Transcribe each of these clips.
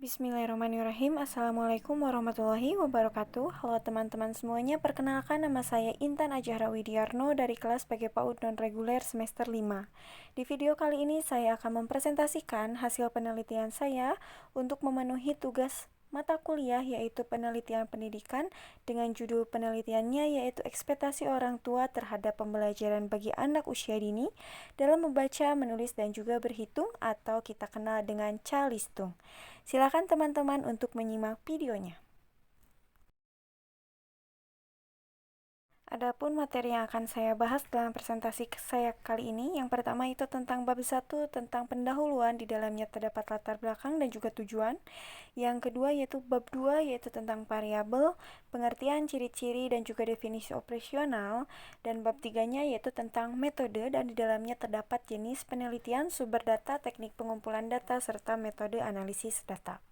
Bismillahirrahmanirrahim. Assalamualaikum warahmatullahi wabarakatuh. Halo teman-teman semuanya, perkenalkan nama saya Intan Ajahra Widiarno dari kelas PG PAUD non-reguler semester 5. Di video kali ini saya akan mempresentasikan hasil penelitian saya untuk memenuhi tugas mata kuliah yaitu penelitian pendidikan dengan judul penelitiannya yaitu ekspektasi orang tua terhadap pembelajaran bagi anak usia dini dalam membaca, menulis, dan juga berhitung atau kita kenal dengan calistung. Silakan teman-teman untuk menyimak videonya. Adapun materi yang akan saya bahas dalam presentasi saya kali ini, yang pertama itu tentang bab 1 tentang pendahuluan, di dalamnya terdapat latar belakang dan juga tujuan. Yang kedua yaitu bab 2 yaitu tentang variabel, pengertian, ciri-ciri, dan juga definisi operasional. Dan bab 3-nya yaitu tentang metode, dan di dalamnya terdapat jenis penelitian, sumber data, teknik pengumpulan data, serta metode analisis data.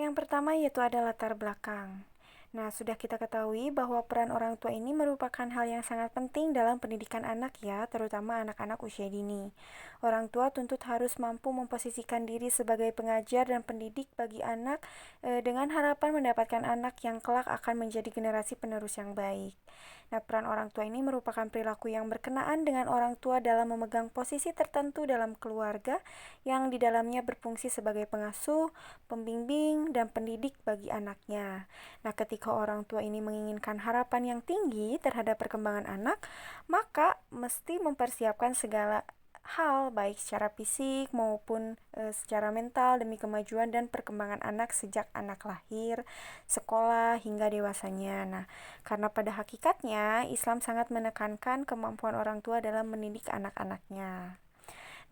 Yang pertama yaitu ada latar belakang. Nah, sudah kita ketahui bahwa peran orang tua ini merupakan hal yang sangat penting dalam pendidikan anak ya, terutama anak-anak usia dini. Orang tua tuntut harus mampu memposisikan diri sebagai pengajar dan pendidik bagi anak dengan harapan mendapatkan anak yang kelak akan menjadi generasi penerus yang baik. Nah, peran orang tua ini merupakan perilaku yang berkenaan dengan orang tua dalam memegang posisi tertentu dalam keluarga yang di dalamnya berfungsi sebagai pengasuh, pembimbing, dan pendidik bagi anaknya. Nah, ketika orang tua ini menginginkan harapan yang tinggi terhadap perkembangan anak, maka mesti mempersiapkan segala hal baik secara fisik maupun secara mental demi kemajuan dan perkembangan anak sejak anak lahir, sekolah hingga dewasanya. Nah, karena pada hakikatnya Islam sangat menekankan kemampuan orang tua dalam mendidik anak-anaknya.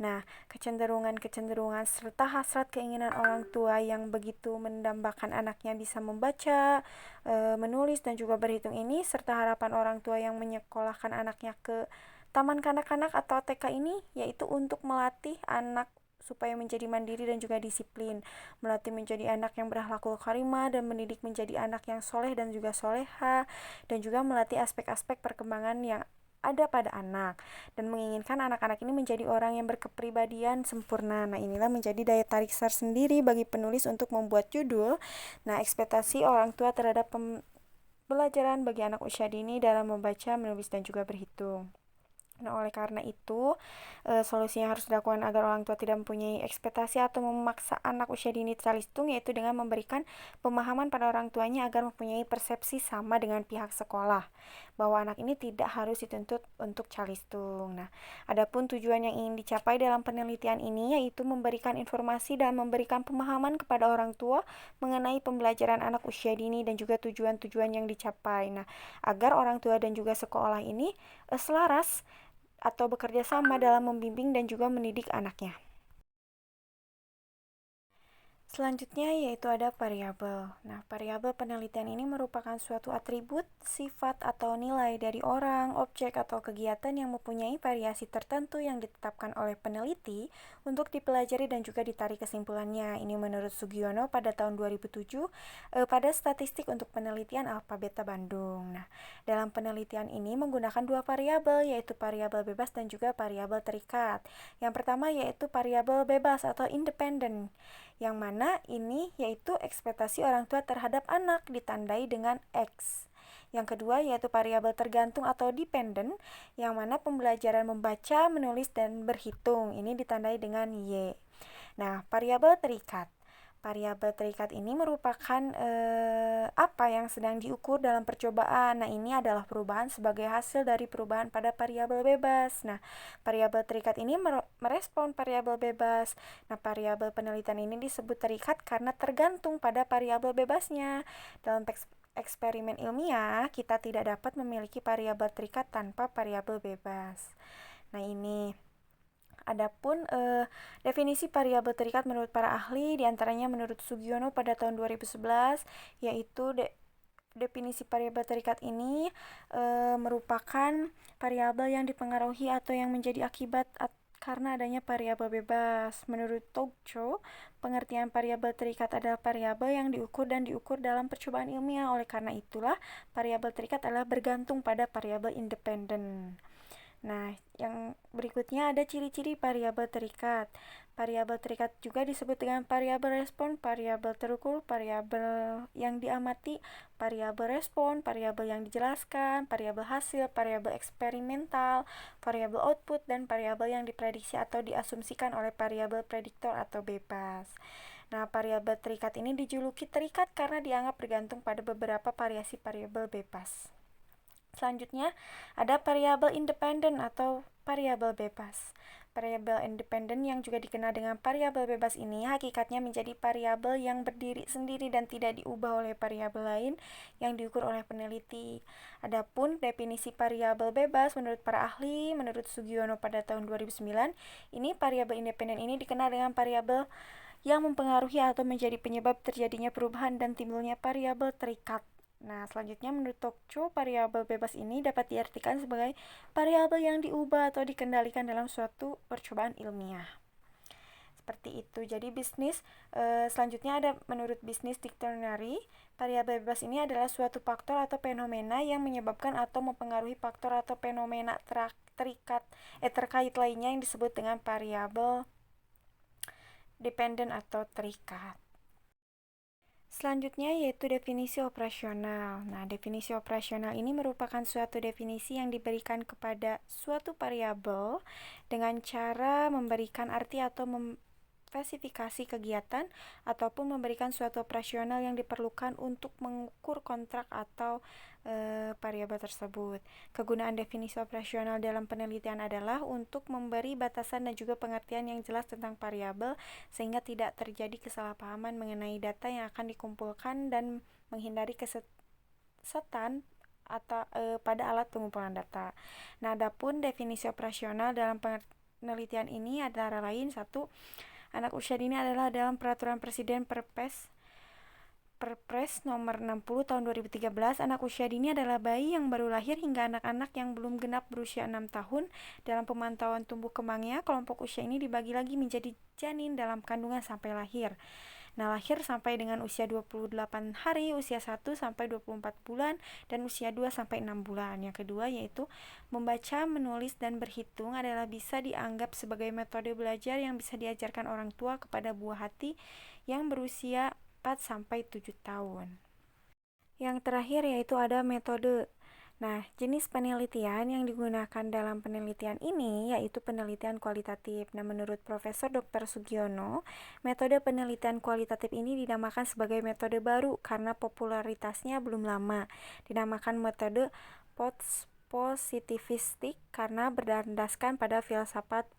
Nah, kecenderungan-kecenderungan serta hasrat keinginan orang tua yang begitu mendambakan anaknya bisa membaca, menulis, dan juga berhitung ini, serta harapan orang tua yang menyekolahkan anaknya ke taman kanak-kanak atau TK ini, yaitu untuk melatih anak supaya menjadi mandiri dan juga disiplin, melatih menjadi anak yang berakhlakul karimah, dan mendidik menjadi anak yang soleh dan juga soleha, dan juga melatih aspek-aspek perkembangan yang ada pada anak, dan menginginkan anak-anak ini menjadi orang yang berkepribadian sempurna. Nah, inilah menjadi daya tarik tersendiri bagi penulis untuk membuat judul, nah, ekspektasi orang tua terhadap pembelajaran bagi anak usia dini dalam membaca, menulis, dan juga berhitung. Nah, oleh karena itu, solusi yang harus dilakukan agar orang tua tidak mempunyai ekspektasi atau memaksa anak usia dini calistung, yaitu dengan memberikan pemahaman pada orang tuanya agar mempunyai persepsi sama dengan pihak sekolah, bahwa anak ini tidak harus dituntut untuk calistung. Nah, adapun tujuan yang ingin dicapai dalam penelitian ini yaitu memberikan informasi dan memberikan pemahaman kepada orang tua mengenai pembelajaran anak usia dini dan juga tujuan-tujuan yang dicapai. Nah, agar orang tua dan juga sekolah ini selaras atau bekerja sama dalam membimbing dan juga mendidik anaknya. Selanjutnya yaitu ada variabel. Nah, variabel penelitian ini merupakan suatu atribut, sifat, atau nilai dari orang, objek, atau kegiatan yang mempunyai variasi tertentu yang ditetapkan oleh peneliti untuk dipelajari dan juga ditarik kesimpulannya. Ini menurut Sugiono pada tahun 2007 pada statistik untuk penelitian Alfa Beta Bandung. Nah, dalam penelitian ini menggunakan dua variabel, yaitu variabel bebas dan juga variabel terikat. Yang pertama yaitu variabel bebas atau independen, yang mana ini yaitu ekspektasi orang tua terhadap anak ditandai dengan X. Yang kedua yaitu variabel tergantung atau dependent, yang mana pembelajaran membaca, menulis, dan berhitung ini ditandai dengan Y. Nah, variabel terikat. Variabel terikat ini merupakan apa yang sedang diukur dalam percobaan. Nah, ini adalah perubahan sebagai hasil dari perubahan pada variabel bebas. Nah, variabel terikat ini merespon variabel bebas. Nah, variabel penelitian ini disebut terikat karena tergantung pada variabel bebasnya. Dalam eksperimen ilmiah, kita tidak dapat memiliki variabel terikat tanpa variabel bebas. Nah, ini adapun definisi variabel terikat menurut para ahli, diantaranya menurut Sugiono pada tahun 2011, yaitu definisi variabel terikat ini merupakan variabel yang dipengaruhi atau yang menjadi akibat karena adanya variabel bebas. Menurut Togcho, pengertian variabel terikat adalah variabel yang diukur dan diukur dalam percobaan ilmiah. Oleh karena itulah, variabel terikat adalah bergantung pada variabel independen. Nah, yang berikutnya ada ciri-ciri variabel terikat. Variabel terikat juga disebut dengan variabel respon, variabel terukur, variabel yang diamati, variabel respon, variabel yang dijelaskan, variabel hasil, variabel eksperimental, variabel output, dan variabel yang diprediksi atau diasumsikan oleh variabel prediktor atau bebas. Nah, variabel terikat ini dijuluki terikat karena dianggap bergantung pada beberapa variasi variabel bebas. Selanjutnya, ada variabel independen atau variabel bebas. Variabel independen yang juga dikenal dengan variabel bebas ini hakikatnya menjadi variabel yang berdiri sendiri dan tidak diubah oleh variabel lain yang diukur oleh peneliti. Adapun definisi variabel bebas menurut para ahli, menurut Sugiono pada tahun 2009, ini variabel independen ini dikenal dengan variabel yang mempengaruhi atau menjadi penyebab terjadinya perubahan dan timbulnya variabel terikat. Nah, selanjutnya menurut Tokyo, variabel bebas ini dapat diartikan sebagai variabel yang diubah atau dikendalikan dalam suatu percobaan ilmiah. Seperti itu. Jadi selanjutnya ada menurut Business Dictionary, variabel bebas ini adalah suatu faktor atau fenomena yang menyebabkan atau mempengaruhi faktor atau fenomena terkait lainnya yang disebut dengan variabel dependen atau terikat. Selanjutnya yaitu definisi operasional. Nah, definisi operasional ini merupakan suatu definisi yang diberikan kepada suatu variabel dengan cara memberikan arti atau spesifikasi kegiatan ataupun memberikan suatu operasional yang diperlukan untuk mengukur kontrak atau variabel tersebut. Kegunaan definisi operasional dalam penelitian adalah untuk memberi batasan dan juga pengertian yang jelas tentang variabel sehingga tidak terjadi kesalahpahaman mengenai data yang akan dikumpulkan dan menghindari kesesatan atau pada alat pengumpulan data. Nah, adapun definisi operasional dalam penelitian ini antara lain satu, anak usia dini adalah dalam peraturan presiden Perpres nomor 60 tahun 2013, anak usia dini adalah bayi yang baru lahir hingga anak-anak yang belum genap berusia 6 tahun. Dalam pemantauan tumbuh kembangnya, kelompok usia ini dibagi lagi menjadi janin dalam kandungan sampai lahir. Nah, lahir sampai dengan usia 28 hari, usia 1 sampai 24 bulan, dan usia 2 sampai 6 bulan. Yang kedua yaitu membaca, menulis, dan berhitung adalah bisa dianggap sebagai metode belajar yang bisa diajarkan orang tua kepada buah hati yang berusia 4 sampai 7 tahun. Yang terakhir yaitu ada metode. Nah, jenis penelitian yang digunakan dalam penelitian ini yaitu penelitian kualitatif. Nah, menurut Profesor Dr. Sugiono, metode penelitian kualitatif ini dinamakan sebagai metode baru karena popularitasnya belum lama. Dinamakan metode positivistik karena berdasarkan pada filsafat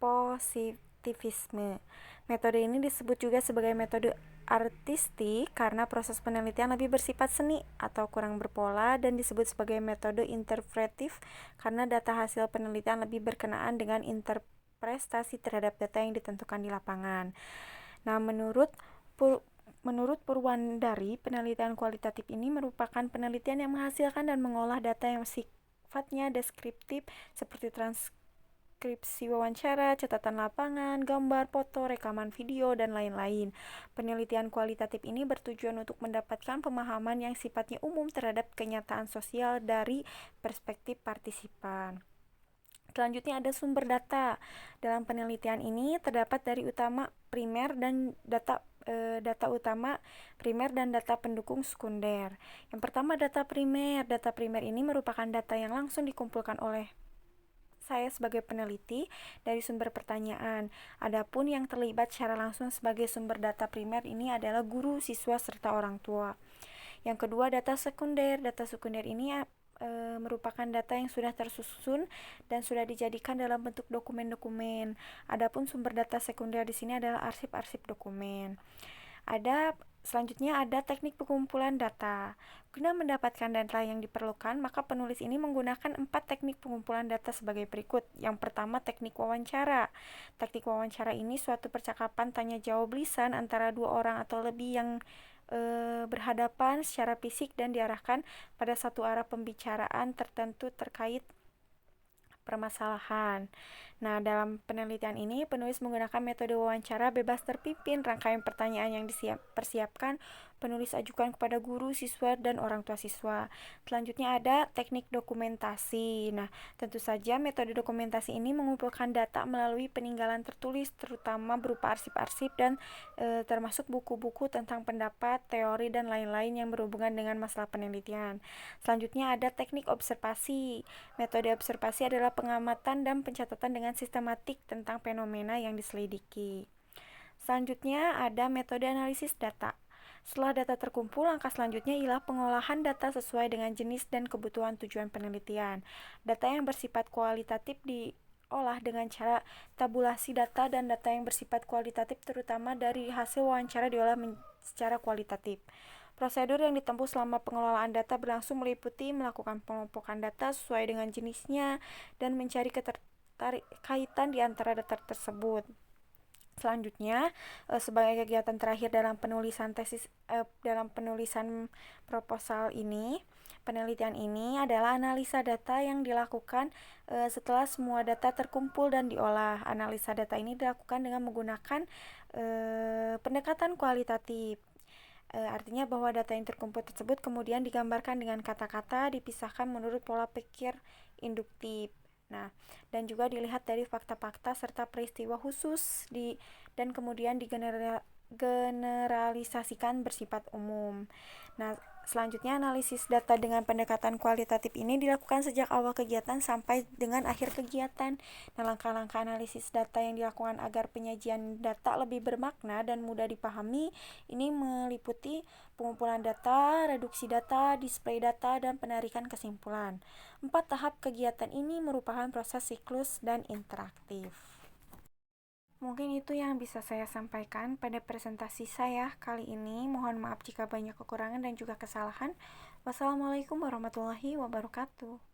positivisme. Metode ini disebut juga sebagai metode artistik karena proses penelitian lebih bersifat seni atau kurang berpola, dan disebut sebagai metode interpretif karena data hasil penelitian lebih berkenaan dengan interpretasi terhadap data yang ditentukan di lapangan. Nah, menurut Purwandari, penelitian kualitatif ini merupakan penelitian yang menghasilkan dan mengolah data yang sifatnya deskriptif seperti transkripsi wawancara, catatan lapangan, gambar, foto, rekaman video, dan lain-lain. Penelitian kualitatif ini bertujuan untuk mendapatkan pemahaman yang sifatnya umum terhadap kenyataan sosial dari perspektif partisipan. Selanjutnya ada sumber data. Dalam penelitian ini terdapat dari utama primer dan data utama primer dan data pendukung sekunder. Yang pertama data primer. Data primer ini merupakan data yang langsung dikumpulkan oleh saya sebagai peneliti dari sumber pertanyaan. Adapun yang terlibat secara langsung sebagai sumber data primer ini adalah guru, siswa, serta orang tua. Yang kedua, data sekunder. Data sekunder ini merupakan data yang sudah tersusun dan sudah dijadikan dalam bentuk dokumen-dokumen. Adapun sumber data sekunder di sini adalah arsip-arsip dokumen. Selanjutnya ada teknik pengumpulan data. Guna mendapatkan data yang diperlukan, maka penulis ini menggunakan 4 teknik pengumpulan data sebagai berikut. Yang pertama, teknik wawancara. Teknik wawancara ini suatu percakapan tanya jawab lisan antara dua orang atau lebih yang berhadapan secara fisik dan diarahkan pada satu arah pembicaraan tertentu terkait permasalahan. Nah, dalam penelitian ini, penulis menggunakan metode wawancara bebas terpimpin. Rangkaian pertanyaan yang dipersiapkan penulis ajukan kepada guru, siswa, dan orang tua siswa. Selanjutnya ada teknik dokumentasi. Nah, tentu saja metode dokumentasi ini mengumpulkan data melalui peninggalan tertulis, terutama berupa arsip-arsip dan termasuk buku-buku tentang pendapat, teori, dan lain-lain yang berhubungan dengan masalah penelitian. Selanjutnya ada teknik observasi. Metode observasi adalah pengamatan dan pencatatan dengan sistematik tentang fenomena yang diselidiki. Selanjutnya ada metode analisis data. Setelah data terkumpul, langkah selanjutnya ialah pengolahan data sesuai dengan jenis dan kebutuhan tujuan penelitian. Data yang bersifat kualitatif diolah dengan cara tabulasi data, dan data yang bersifat kualitatif terutama dari hasil wawancara diolah secara kualitatif. Prosedur yang ditempuh selama pengelolaan data berlangsung meliputi melakukan pengelompokan data sesuai dengan jenisnya dan mencari keterkaitan di antara data tersebut. Selanjutnya, sebagai kegiatan terakhir dalam penulisan proposal ini, penelitian ini adalah analisa data yang dilakukan setelah semua data terkumpul dan diolah. Analisa data ini dilakukan dengan menggunakan pendekatan kualitatif. Artinya bahwa data yang terkumpul tersebut kemudian digambarkan dengan kata-kata, dipisahkan menurut pola pikir induktif. Nah, dan juga dilihat dari fakta-fakta serta peristiwa khusus dan kemudian digeneralisasikan bersifat umum. Nah, selanjutnya analisis data dengan pendekatan kualitatif ini dilakukan sejak awal kegiatan sampai dengan akhir kegiatan. Nah, langkah-langkah analisis data yang dilakukan agar penyajian data lebih bermakna dan mudah dipahami ini meliputi pengumpulan data, reduksi data, display data, dan penarikan kesimpulan. 4 tahap kegiatan ini merupakan proses siklus dan interaktif. Mungkin itu yang bisa saya sampaikan pada presentasi saya kali ini. Mohon maaf jika banyak kekurangan dan juga kesalahan. Wassalamualaikum warahmatullahi wabarakatuh.